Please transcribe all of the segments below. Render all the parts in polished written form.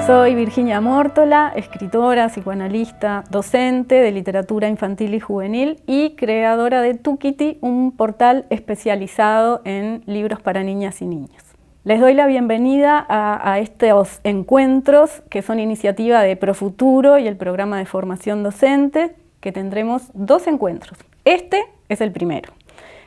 Soy Virginia Mórtola, escritora, psicoanalista, docente de literatura infantil y juvenil y creadora de Tukiti, un portal especializado en libros para niñas y niños. Les doy la bienvenida a estos encuentros que son iniciativa de Profuturo y el programa de formación docente, que tendremos 2 encuentros. Este es el primero.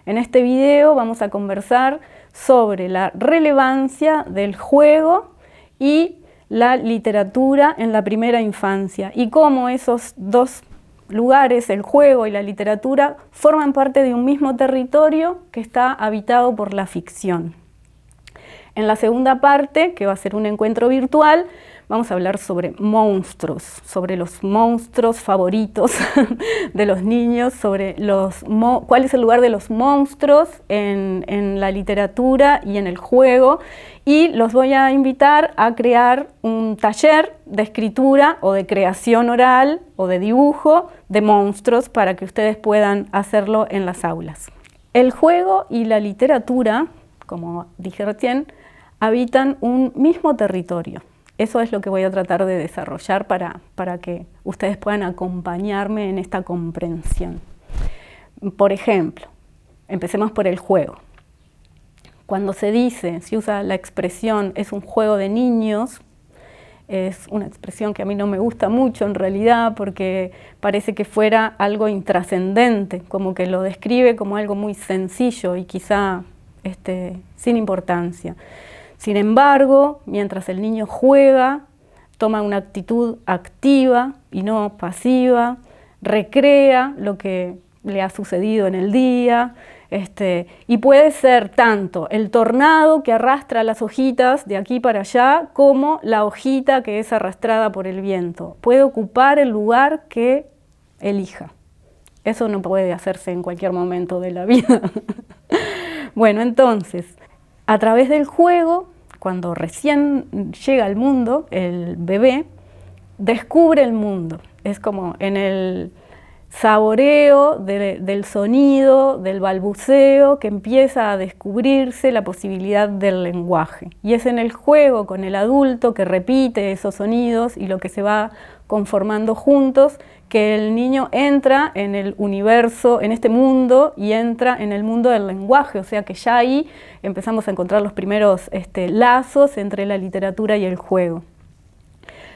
En este video vamos a conversar sobre la relevancia del juego y la literatura en la primera infancia y cómo esos 2 lugares, el juego y la literatura, forman parte de un mismo territorio que está habitado por la ficción. En la segunda parte, que va a ser un encuentro virtual, vamos a hablar sobre monstruos, sobre los monstruos favoritos de los niños, sobre cuál es el lugar de los monstruos en la literatura y en el juego, y los voy a invitar a crear un taller de escritura o de creación oral o de dibujo de monstruos para que ustedes puedan hacerlo en las aulas. El juego y la literatura, como dije recién, habitan un mismo territorio. Eso es lo que voy a tratar de desarrollar para que ustedes puedan acompañarme en esta comprensión. Por ejemplo, empecemos por el juego. Cuando se usa la expresión "es un juego de niños", es una expresión que a mí no me gusta mucho en realidad, porque parece que fuera algo intrascendente, como que lo describe como algo muy sencillo y quizá sin importancia. Sin embargo, mientras el niño juega, toma una actitud activa y no pasiva, recrea lo que le ha sucedido en el día, y puede ser tanto el tornado que arrastra las hojitas de aquí para allá, como la hojita que es arrastrada por el viento. Puede ocupar el lugar que elija. Eso no puede hacerse en cualquier momento de la vida. Bueno, entonces, a través del juego, cuando recién llega al mundo, el bebé descubre el mundo. Es como en el saboreo del sonido, del balbuceo, que empieza a descubrirse la posibilidad del lenguaje. Y es en el juego con el adulto que repite esos sonidos y lo que se va conformando juntos, que el niño entra en el universo, en este mundo, y entra en el mundo del lenguaje. O sea que ya ahí empezamos a encontrar los primeros lazos entre la literatura y el juego.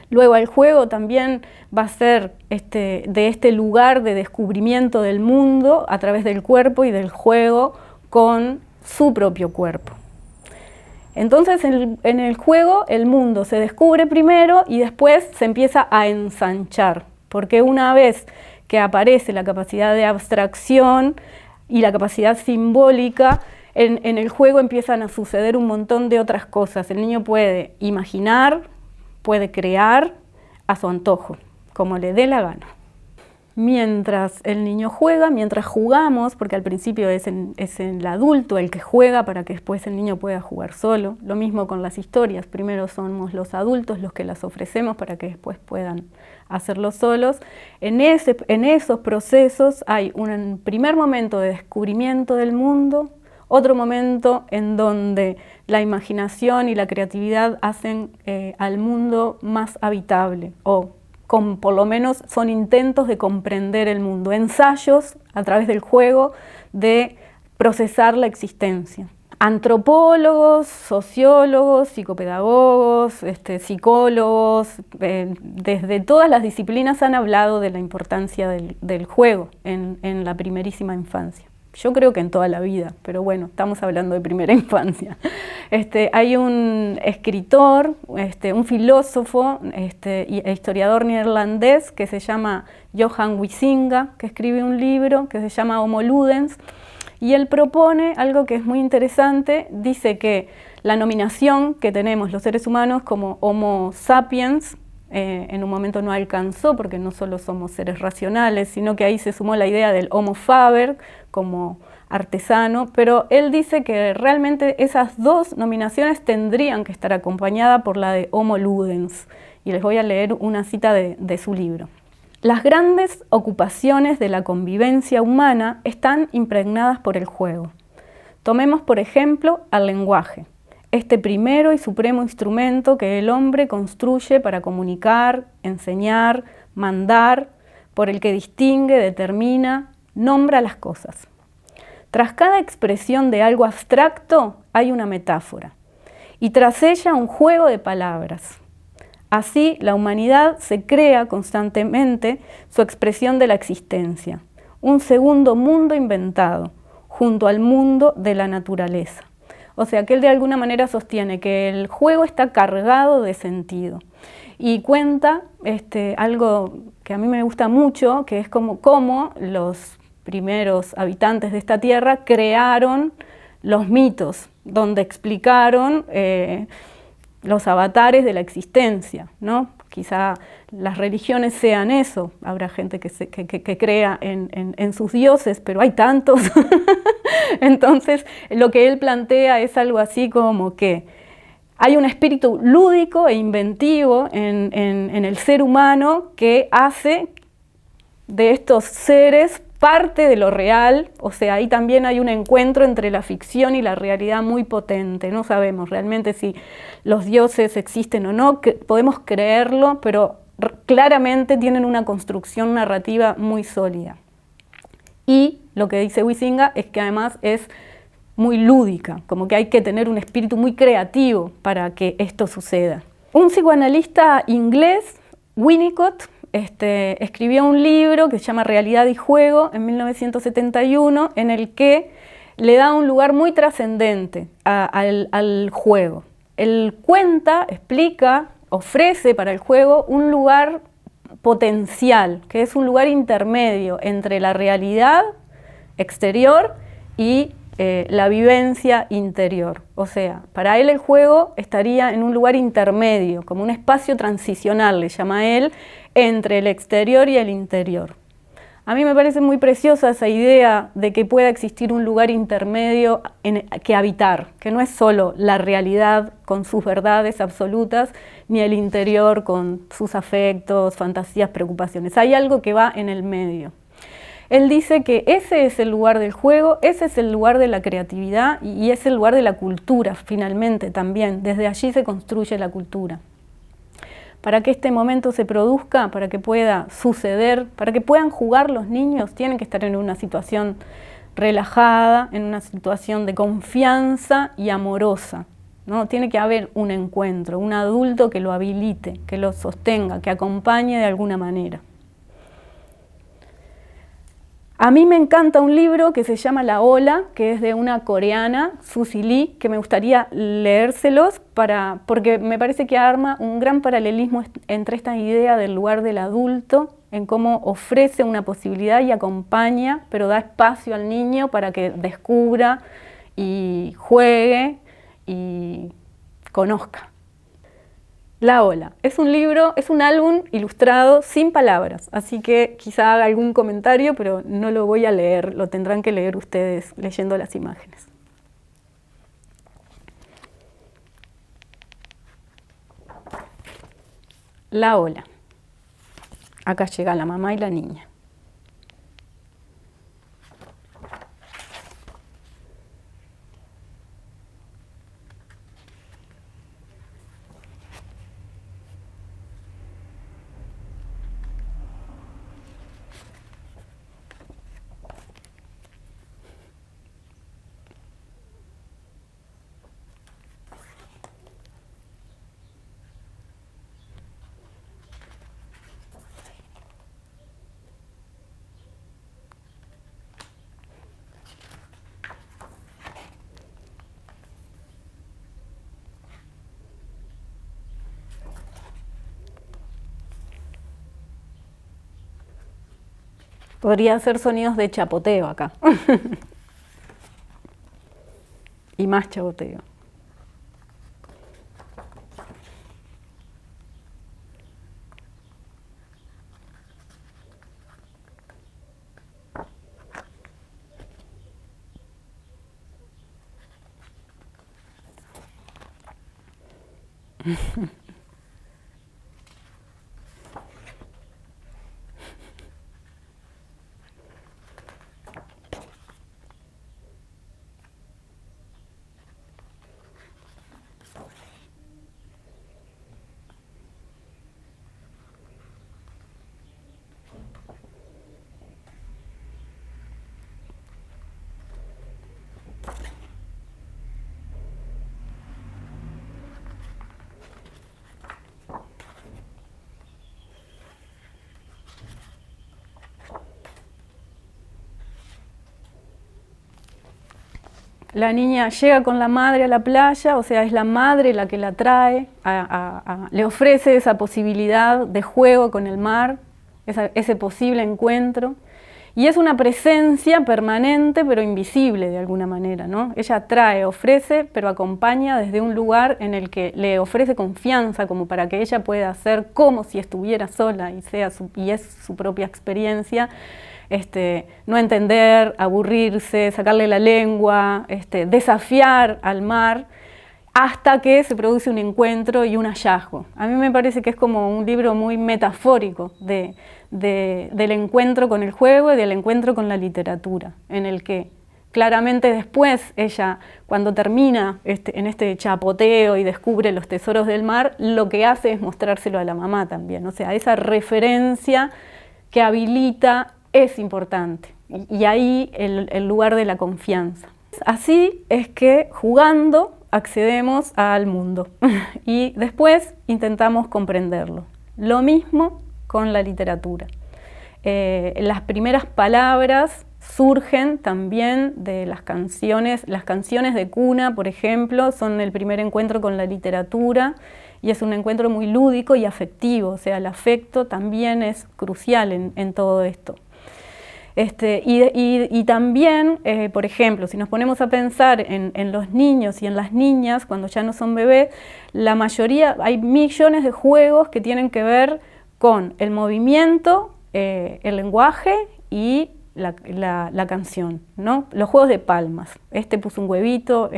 Luego el juego también va a ser de este lugar de descubrimiento del mundo a través del cuerpo y del juego con su propio cuerpo. Entonces en el juego el mundo se descubre primero y después se empieza a ensanchar, porque una vez que aparece la capacidad de abstracción y la capacidad simbólica, en el juego empiezan a suceder un montón de otras cosas. El niño puede imaginar, puede crear a su antojo, como le dé la gana. Mientras el niño juega, mientras jugamos, porque al principio es el adulto el que juega para que después el niño pueda jugar solo. Lo mismo con las historias, primero somos los adultos los que las ofrecemos para que después puedan hacerlo solos. En esos procesos hay un primer momento de descubrimiento del mundo, otro momento en donde la imaginación y la creatividad hacen al mundo más habitable, o por lo menos son intentos de comprender el mundo, ensayos a través del juego de procesar la existencia. Antropólogos, sociólogos, psicopedagogos, psicólogos, desde todas las disciplinas han hablado de la importancia del juego en la primerísima infancia. Yo creo que en toda la vida, pero bueno, estamos hablando de primera infancia. Hay un escritor, un filósofo e historiador neerlandés que se llama Johan Huizinga, que escribe un libro que se llama Homo Ludens, y él propone algo que es muy interesante. Dice que la nominación que tenemos los seres humanos como Homo sapiens, en un momento no alcanzó, porque no solo somos seres racionales, sino que ahí se sumó la idea del Homo faber como artesano, pero él dice que realmente esas 2 nominaciones tendrían que estar acompañadas por la de Homo Ludens, y les voy a leer una cita de su libro. Las grandes ocupaciones de la convivencia humana están impregnadas por el juego. Tomemos por ejemplo al lenguaje. este primero y supremo instrumento que el hombre construye para comunicar, enseñar, mandar, por el que distingue, determina, nombra las cosas. Tras cada expresión de algo abstracto hay una metáfora, y tras ella un juego de palabras. Así, la humanidad se crea constantemente su expresión de la existencia, un segundo mundo inventado, junto al mundo de la naturaleza. O sea, que él de alguna manera sostiene que el juego está cargado de sentido. Y cuenta algo que a mí me gusta mucho, que es cómo los primeros habitantes de esta tierra crearon los mitos, donde explicaron los avatares de la existencia, ¿no? Quizá las religiones sean eso, habrá gente que crea en sus dioses, pero hay tantos. Entonces, lo que él plantea es algo así como que hay un espíritu lúdico e inventivo en el ser humano que hace de estos seres parte de lo real, o sea, ahí también hay un encuentro entre la ficción y la realidad muy potente. No sabemos realmente si los dioses existen o no, podemos creerlo, pero claramente tienen una construcción narrativa muy sólida. Y lo que dice Huizinga es que además es muy lúdica, como que hay que tener un espíritu muy creativo para que esto suceda. Un psicoanalista inglés, Winnicott, escribió un libro que se llama Realidad y Juego en 1971, en el que le da un lugar muy trascendente al juego. Él cuenta, explica, ofrece para el juego un lugar potencial, que es un lugar intermedio entre la realidad exterior y la vivencia interior. O sea, para él el juego estaría en un lugar intermedio, como un espacio transicional, le llama él, entre el exterior y el interior. A mí me parece muy preciosa esa idea de que pueda existir un lugar intermedio que habitar, que no es solo la realidad con sus verdades absolutas, ni el interior con sus afectos, fantasías, preocupaciones. Hay algo que va en el medio. Él dice que ese es el lugar del juego, ese es el lugar de la creatividad y es el lugar de la cultura, finalmente, también. Desde allí se construye la cultura. Para que este momento se produzca, para que pueda suceder, para que puedan jugar los niños, tienen que estar en una situación relajada, en una situación de confianza y amorosa, ¿no? Tiene que haber un encuentro, un adulto que lo habilite, que lo sostenga, que acompañe de alguna manera. A mí me encanta un libro que se llama La Ola, que es de una coreana, Susie Lee, que me gustaría leérselos porque me parece que arma un gran paralelismo entre esta idea del lugar del adulto, en cómo ofrece una posibilidad y acompaña, pero da espacio al niño para que descubra y juegue y conozca. La Ola es un libro, es un álbum ilustrado sin palabras, así que quizá haga algún comentario, pero no lo voy a leer, lo tendrán que leer ustedes leyendo las imágenes. La Ola. Acá llega la mamá y la niña. Podría hacer sonidos de chapoteo acá. Y más chapoteo. La niña llega con la madre a la playa, o sea, es la madre la que la trae, le ofrece esa posibilidad de juego con el mar, ese posible encuentro. Y es una presencia permanente pero invisible de alguna manera, ¿no? Ella trae, ofrece, pero acompaña desde un lugar en el que le ofrece confianza como para que ella pueda hacer como si estuviera sola y es su propia experiencia. No entender, aburrirse, sacarle la lengua, desafiar al mar, hasta que se produce un encuentro y un hallazgo. A mí me parece que es como un libro muy metafórico del encuentro con el juego y del encuentro con la literatura, en el que claramente después ella, cuando termina en este chapoteo y descubre los tesoros del mar, lo que hace es mostrárselo a la mamá también. O sea, esa referencia que habilita es importante, y ahí el lugar de la confianza. Así es que jugando accedemos al mundo y después intentamos comprenderlo. Lo mismo con la literatura. Las primeras palabras surgen también de las canciones de cuna, por ejemplo, son el primer encuentro con la literatura y es un encuentro muy lúdico y afectivo, o sea, el afecto también es crucial en todo esto. Y también, por ejemplo, si nos ponemos a pensar en los niños y en las niñas, cuando ya no son bebés, la mayoría, hay millones de juegos que tienen que ver con el movimiento, el lenguaje y la canción, ¿no? Los juegos de palmas, puso un huevito,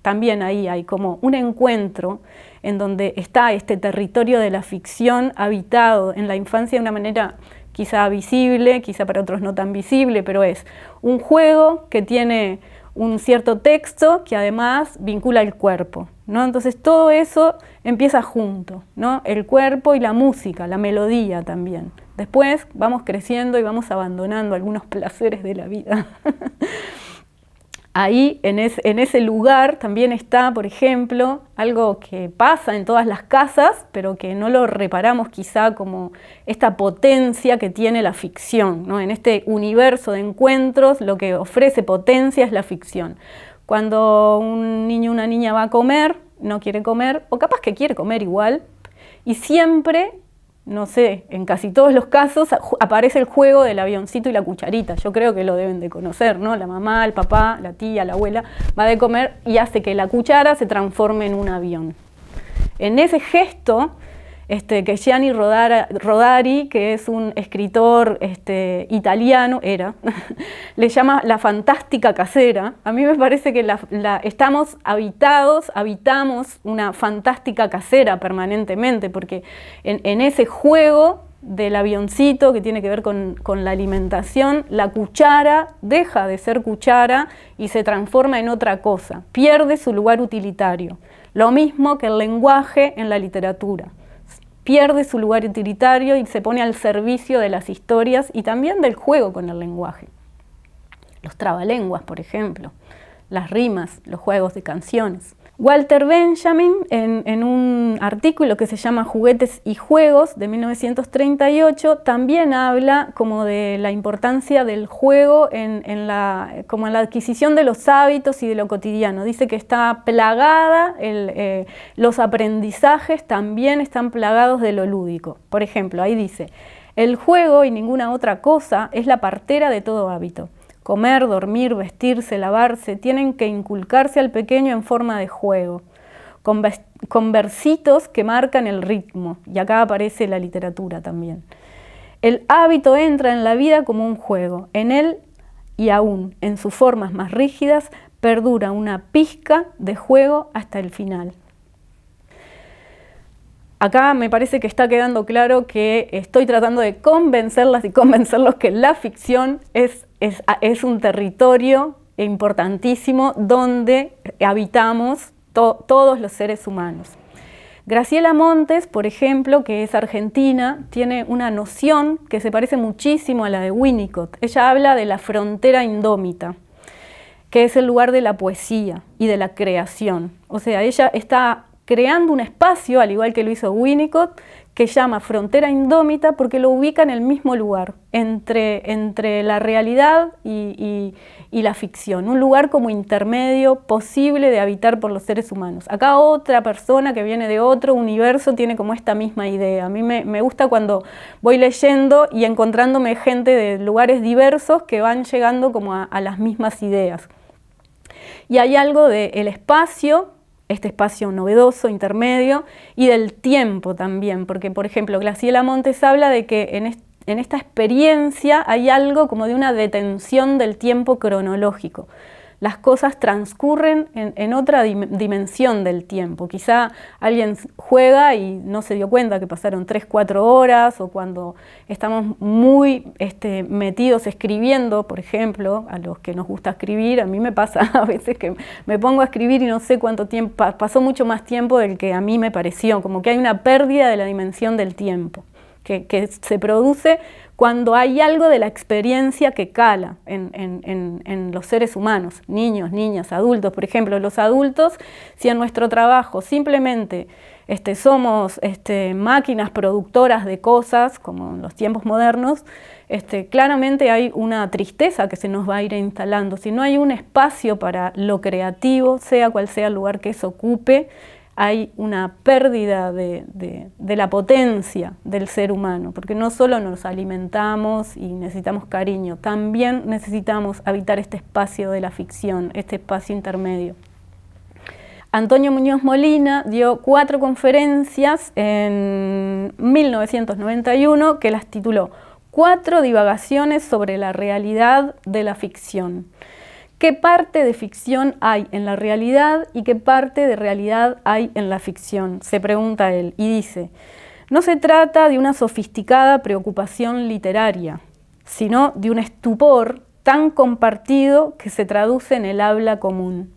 también ahí hay como un encuentro en donde está este territorio de la ficción habitado en la infancia de una manera quizá visible, quizá para otros no tan visible, pero es un juego que tiene un cierto texto que además vincula el cuerpo, ¿no? Entonces todo eso empieza junto, ¿no? El cuerpo y la música, la melodía también. Después vamos creciendo y vamos abandonando algunos placeres de la vida. Ahí, en ese lugar, también está, por ejemplo, algo que pasa en todas las casas, pero que no lo reparamos quizá como esta potencia que tiene la ficción, ¿no? En este universo de encuentros, lo que ofrece potencia es la ficción. Cuando un niño o una niña va a comer, no quiere comer, o capaz que quiere comer igual, y siempre, no sé, en casi todos los casos aparece el juego del avioncito y la cucharita. Yo creo que lo deben de conocer, ¿no? La mamá, el papá, la tía, la abuela va de comer y hace que la cuchara se transforme en un avión. En ese gesto, que Gianni Rodari, que es un escritor italiano, le llama la fantástica casera. A mí me parece que habitamos una fantástica casera permanentemente, porque en ese juego del avioncito que tiene que ver con la alimentación, la cuchara deja de ser cuchara y se transforma en otra cosa, pierde su lugar utilitario. Lo mismo que el lenguaje en la literatura. Pierde su lugar utilitario y se pone al servicio de las historias y también del juego con el lenguaje. Los trabalenguas, por ejemplo, las rimas, los juegos de canciones. Walter Benjamin, en un artículo que se llama Juguetes y Juegos, de 1938, también habla como de la importancia del juego como en la adquisición de los hábitos y de lo cotidiano. Dice que está plagada, los aprendizajes también están plagados de lo lúdico. Por ejemplo, ahí dice, el juego y ninguna otra cosa es la partera de todo hábito. Comer, dormir, vestirse, lavarse, tienen que inculcarse al pequeño en forma de juego, con versitos que marcan el ritmo, y acá aparece la literatura también. El hábito entra en la vida como un juego, en él y aún en sus formas más rígidas perdura una pizca de juego hasta el final. Acá me parece que está quedando claro que estoy tratando de convencerlas y convencerlos que la ficción es un territorio importantísimo donde habitamos todos los seres humanos. Graciela Montes, por ejemplo, que es argentina, tiene una noción que se parece muchísimo a la de Winnicott. Ella habla de la frontera indómita, que es el lugar de la poesía y de la creación. O sea, ella está creando un espacio, al igual que lo hizo Winnicott, que llama Frontera Indómita porque lo ubica en el mismo lugar, entre la realidad y la ficción, un lugar como intermedio posible de habitar por los seres humanos. Acá otra persona que viene de otro universo tiene como esta misma idea. A mí me gusta cuando voy leyendo y encontrándome gente de lugares diversos que van llegando como a las mismas ideas. Y hay algo del espacio, este espacio novedoso, intermedio, y del tiempo también, porque por ejemplo Graciela Montes habla de que en esta experiencia hay algo como de una detención del tiempo cronológico. Las cosas transcurren en otra dimensión del tiempo. Quizá alguien juega y no se dio cuenta que pasaron 3, 4 horas, o cuando estamos muy metidos escribiendo, por ejemplo, a los que nos gusta escribir, a mí me pasa a veces que me pongo a escribir y no sé cuánto tiempo, pasó mucho más tiempo del que a mí me pareció, como que hay una pérdida de la dimensión del tiempo, que se produce cuando hay algo de la experiencia que cala en los seres humanos, niños, niñas, adultos. Por ejemplo, los adultos, si en nuestro trabajo simplemente somos máquinas productoras de cosas, como en los tiempos modernos, claramente hay una tristeza que se nos va a ir instalando. Si no hay un espacio para lo creativo, sea cual sea el lugar que eso ocupe, hay una pérdida de la potencia del ser humano, porque no solo nos alimentamos y necesitamos cariño, también necesitamos habitar este espacio de la ficción, este espacio intermedio. Antonio Muñoz Molina dio 4 conferencias en 1991 que las tituló 4 divagaciones sobre la realidad de la ficción. ¿Qué parte de ficción hay en la realidad y qué parte de realidad hay en la ficción?, se pregunta él, y dice: no se trata de una sofisticada preocupación literaria, sino de un estupor tan compartido que se traduce en el habla común.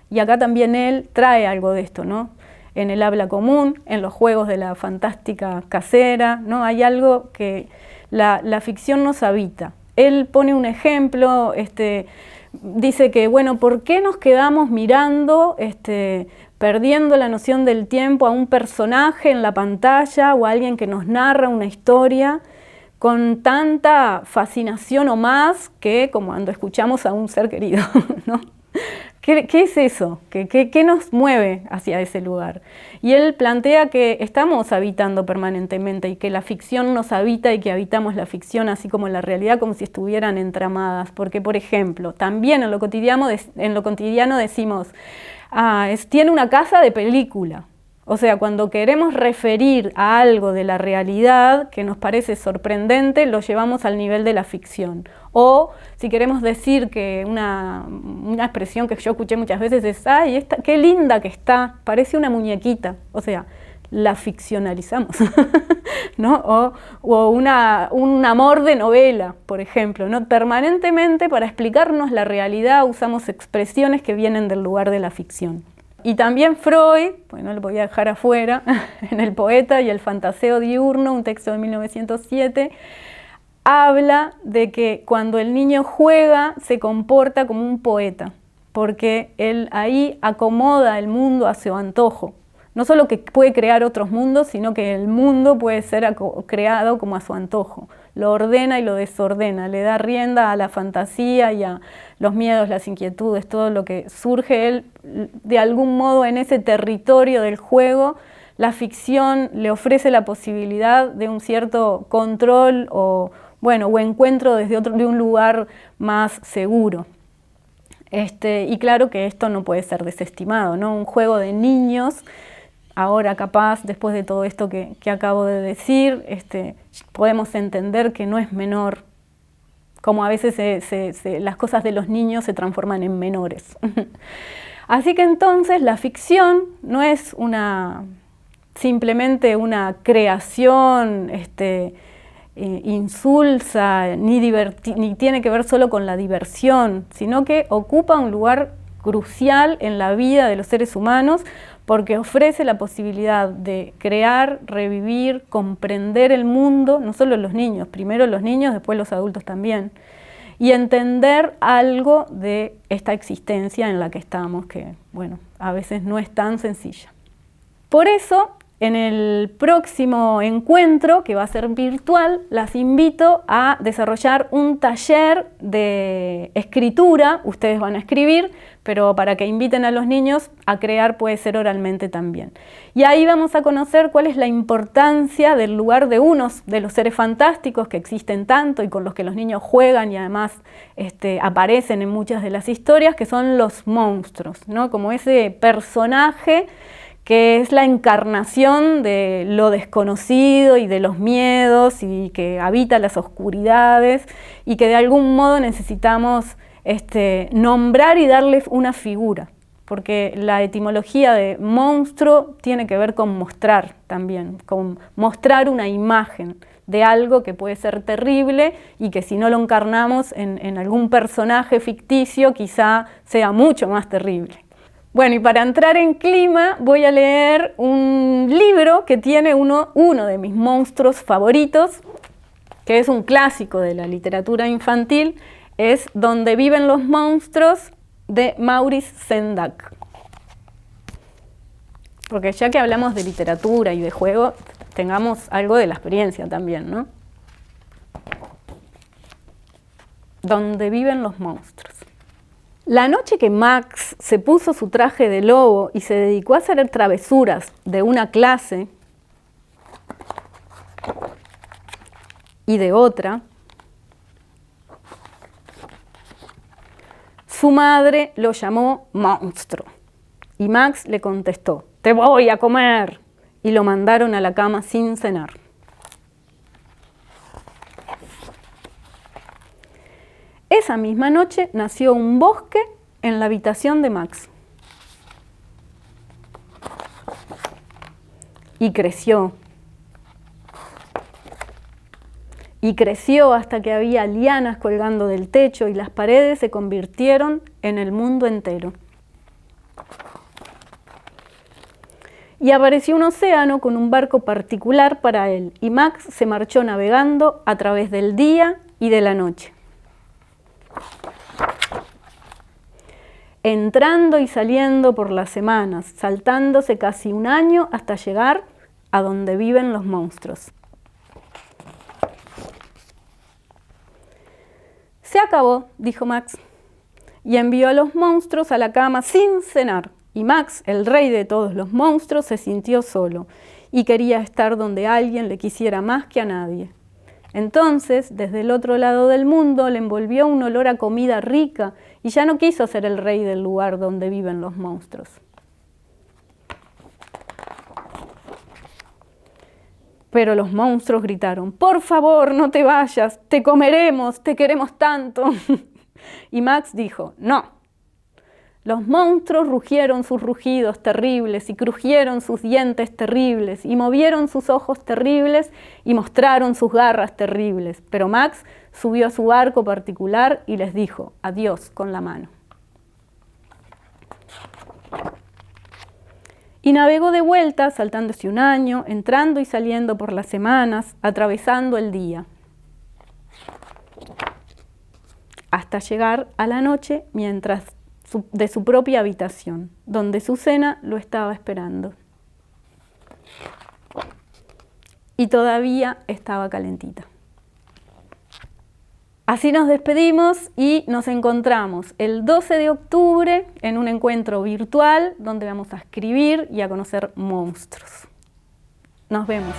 Y acá también él trae algo de esto, ¿no? En el habla común, en los juegos de la fantástica casera, ¿no? Hay algo que la ficción nos habita. Él pone un ejemplo, dice que, bueno, ¿por qué nos quedamos mirando, perdiendo la noción del tiempo a un personaje en la pantalla o a alguien que nos narra una historia con tanta fascinación o más que como cuando escuchamos a un ser querido, ¿no? ¿Qué es eso? ¿Qué nos mueve hacia ese lugar? Y él plantea que estamos habitando permanentemente y que la ficción nos habita y que habitamos la ficción así como la realidad, como si estuvieran entramadas. Porque, por ejemplo, también en lo cotidiano decimos, tiene una casa de película. O sea, cuando queremos referir a algo de la realidad que nos parece sorprendente, lo llevamos al nivel de la ficción. O si queremos decir que una expresión que yo escuché muchas veces es: ¡ay, qué linda que está! Parece una muñequita. O sea, la ficcionalizamos, ¿no? O un amor de novela, por ejemplo, ¿no? Permanentemente, para explicarnos la realidad, usamos expresiones que vienen del lugar de la ficción. Y también Freud, pues no lo podía dejar afuera, en El poeta y el fantaseo diurno, un texto de 1907, habla de que cuando el niño juega se comporta como un poeta, porque él ahí acomoda el mundo a su antojo. No solo que puede crear otros mundos, sino que el mundo puede ser creado como a su antojo. Lo ordena y lo desordena, le da rienda a la fantasía y a los miedos, las inquietudes, todo lo que surge él de algún modo en ese territorio del juego. La ficción le ofrece la posibilidad de un cierto control o encuentro desde de un lugar más seguro. Y claro que esto no puede ser desestimado, ¿no? Un juego de niños, ahora capaz, después de todo esto que acabo de decir, podemos entender que no es menor, como a veces las cosas de los niños se transforman en menores. Así que entonces la ficción no es simplemente una creación insulsa, ni tiene que ver solo con la diversión, sino que ocupa un lugar crucial en la vida de los seres humanos, porque ofrece la posibilidad de crear, revivir, comprender el mundo, no solo los niños, primero los niños, después los adultos también, y entender algo de esta existencia en la que estamos, que, bueno, a veces no es tan sencilla. Por eso, en el próximo encuentro, que va a ser virtual, las invito a desarrollar un taller de escritura. Ustedes van a escribir, pero para que inviten a los niños a crear puede ser oralmente también. Y ahí vamos a conocer cuál es la importancia del lugar de unos de los seres fantásticos que existen tanto y con los que los niños juegan y además aparecen en muchas de las historias, que son los monstruos, ¿no? Como ese personaje que es la encarnación de lo desconocido y de los miedos y que habita las oscuridades y que de algún modo necesitamos nombrar y darles una figura, porque la etimología de monstruo tiene que ver con mostrar también, con mostrar una imagen de algo que puede ser terrible y que si no lo encarnamos en algún personaje ficticio quizá sea mucho más terrible. Bueno, y para entrar en clima voy a leer un libro que tiene uno de mis monstruos favoritos, que es un clásico de la literatura infantil, es Donde viven los monstruos, de Maurice Sendak. Porque ya que hablamos de literatura y de juego, tengamos algo de la experiencia también, ¿no? Donde viven los monstruos. La noche que Max se puso su traje de lobo y se dedicó a hacer travesuras de una clase y de otra, su madre lo llamó monstruo y Max le contestó: «Te voy a comer», y lo mandaron a la cama sin cenar. Esa misma noche nació un bosque en la habitación de Max. Y creció. Y creció hasta que había lianas colgando del techo y las paredes se convirtieron en el mundo entero. Y apareció un océano con un barco particular para él, y Max se marchó navegando a través del día y de la noche, entrando y saliendo por las semanas, saltándose casi un año hasta llegar a donde viven los monstruos. «Se acabó», dijo Max, y envió a los monstruos a la cama sin cenar. Y Max, el rey de todos los monstruos, se sintió solo y quería estar donde alguien le quisiera más que a nadie. Entonces, desde el otro lado del mundo, le envolvió un olor a comida rica y ya no quiso ser el rey del lugar donde viven los monstruos. Pero los monstruos gritaron: «Por favor, no te vayas, te comeremos, te queremos tanto». Y Max dijo: «No». Los monstruos rugieron sus rugidos terribles y crujieron sus dientes terribles y movieron sus ojos terribles y mostraron sus garras terribles. Pero Max subió a su barco particular y les dijo adiós con la mano. Y navegó de vuelta, saltándose un año, entrando y saliendo por las semanas, atravesando el día, hasta llegar a la noche de su propia habitación, donde su cena lo estaba esperando. Y todavía estaba calentita. Así nos despedimos y nos encontramos el 12 de octubre en un encuentro virtual donde vamos a escribir y a conocer monstruos. Nos vemos.